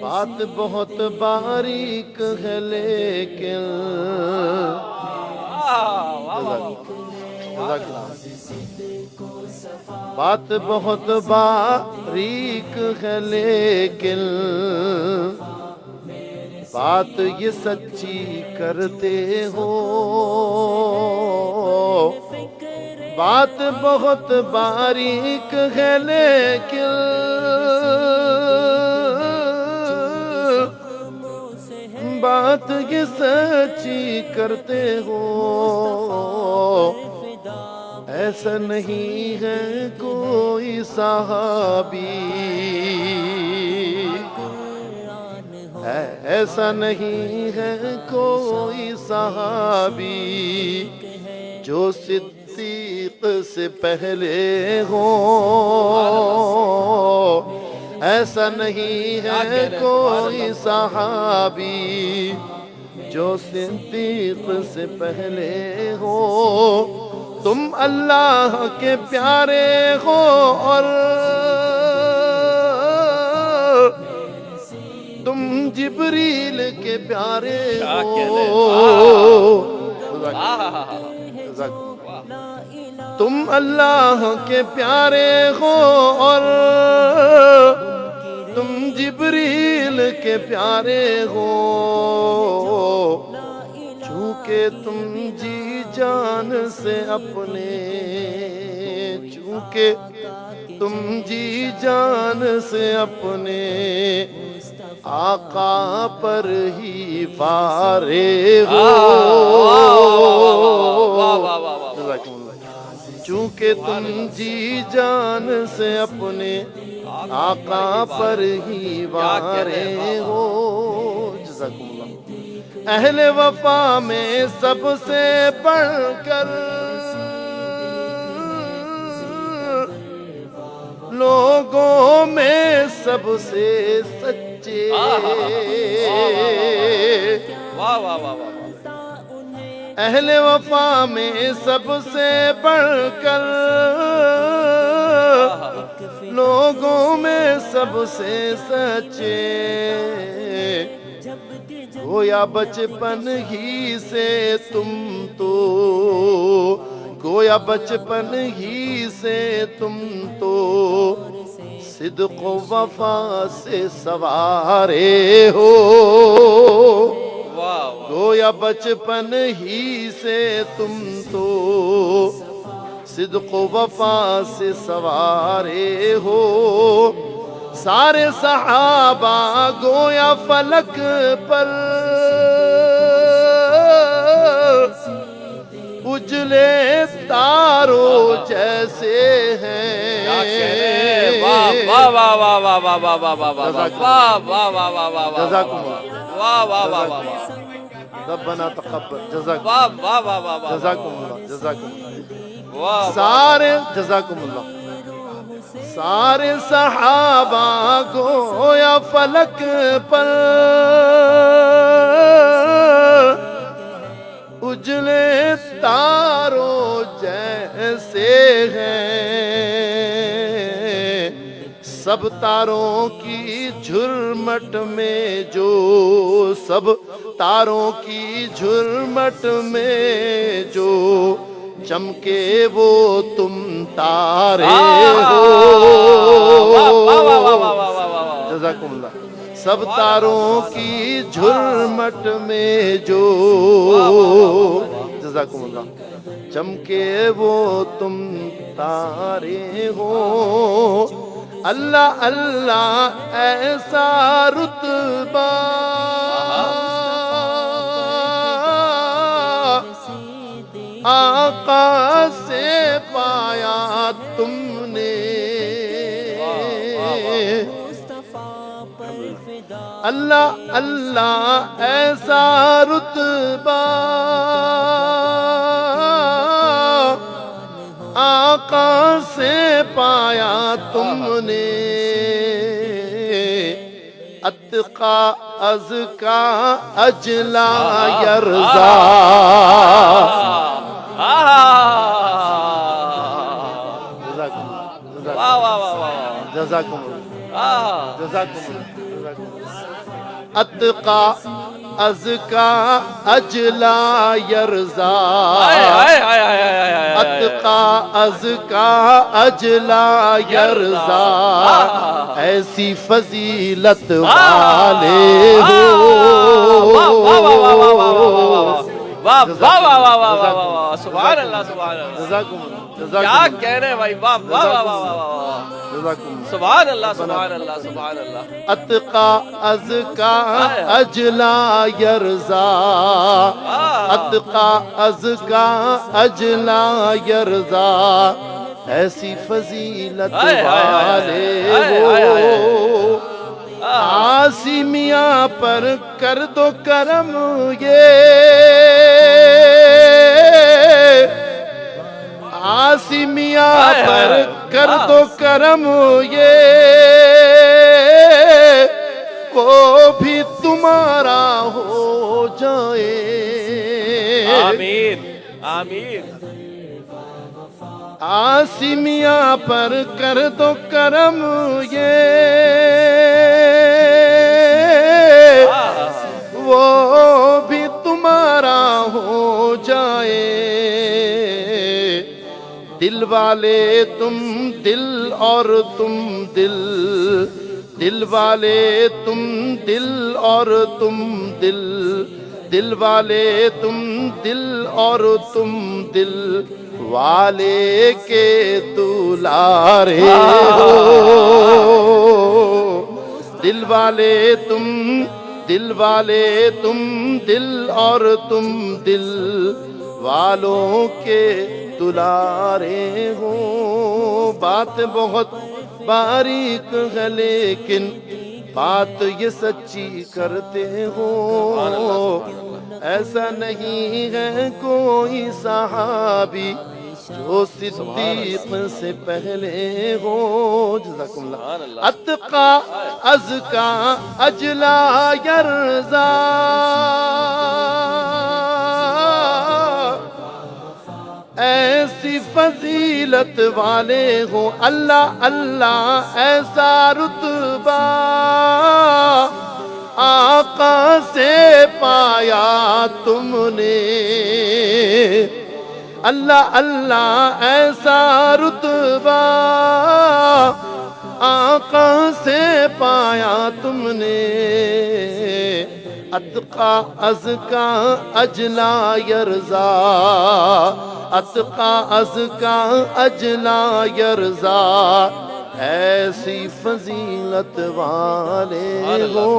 بات بہت باریک ہے لیکن بات بہت باریک ہے لیکن بات یہ سچی کرتے ہو. بات بہت باریک ہے لیکن بات یہ سچی کرتے ہو. ایسا نہیں ہے کوئی صحابی، ایسا نہیں ہے کوئی صحابی جو صدیق سے پہلے ہو. ایسا نہیں ہے کوئی صحابی جو صدیق سے پہلے ہو. تم اللہ کے پیارے ہو اور تم جبریل کے پیارے ہو. تم اللہ کے پیارے ہو اور تم جبریل کے پیارے ہو. چونکہ تم جی جان سے اپنے، چونکہ تم جی جان سے اپنے آقا پر ہی فارغ ہو. چونکہ تم جی جان سے اپنے آقا پر ہی فارغ ہو. جزاکم اللہ. اہل وفا میں سب سے بڑھ کر لوگوں میں سب سے سچے، اہل وفا میں سب سے بڑھ کر لوگوں میں سب سے سچے. گویا بچپن ہی سے تم تو، گویا بچپن ہی سے تم تو صدق و وفا سے سوارے ہو. گویا بچپن ہی سے تم تو صدق و وفا سے سوارے ہو. سارے صحابہ گویا فلک پر اجلے تاروں جیسے ہیں. واہ واہ واہ واہ واہ واہ واہ واہ واہ واہ واہ واہ واہ واہ. جزاکم اللہ. واہ واہ واہ واہ. ربنا تقبل. جزاکم واہ واہ واہ واہ واہ. جزاکم اللہ. جزاکم اللہ. واہ سارے جزاکم اللہ. سارے صحابہ گویا فلک پر اجلے تاروں جیسے ہیں. سب تاروں کی جھرمٹ میں جو، سب تاروں کی جھرمٹ میں جو چمکے وہ تم تارے ہو. جزاکم اللہ. سب تاروں کی جھرمٹ میں جو، جزاکم اللہ، چمکے وہ تم تارے ہو. اللہ اللہ ایسا رتبہ آقا سے پایا تم نے. اللہ اللہ ایسا رتبہ آقا سے پایا تم نے. اتقا ازکا اجلا یرزا. واہ واہ واہ واہ. جزاکم اللہ آہ جزاکم اللہ اتقا ازکا اجلا یرزا اتقا ازکا اجلا یرزا ایسی فضیلت والے ہو واہ واہ واہ واہ واہ واہ واہ سبحان اللہ سبحان اللہ جزاکم اللہ کیا کہہ رہے ہیں بھائی واہ واہ واہ واہ واہ جزاکم اللہ سبحان اللہ سبحان اللہ سبحان اللہ اتقا ازکا اجلا یرزا اتقا ازکا اجلا یرزا ایسی فضیلت والے ہو عاصی میاں پر کر دو کرم یہ عاصی میاں پر کر دو کرم یہ وہ بھی تمہارا ہو جائے آمین آمین عاصی میاں پر کر دو کرم یہ وہ بھی تمہارا ہو جائے دل والے تم دل اور تم دل دل والے تم دل اور تم دل دل والے تم دل اور تم دل والے کے دلارے ہو دل والے تم دل والے تم دل اور تم دل والوں کے دلارے ہو بات بہت باریک ہے لیکن بات یہ سچی کرتے ہو ایسا نہیں ہے کوئی صحابی جو صدیق سے پہلے ہو جزاکم اللہ اتقا ازکا اجلا یرزا ایسی فضیلت والے ہو اللہ اللہ ایسا رتبہ آقا سے پایا تم نے اللہ اللہ ایسا رتبہ آقا سے پایا تم نے اتقا ازکا اجلا یرزا اتقا ازکا اجلا یرزا ایسی فضیلت والے ہو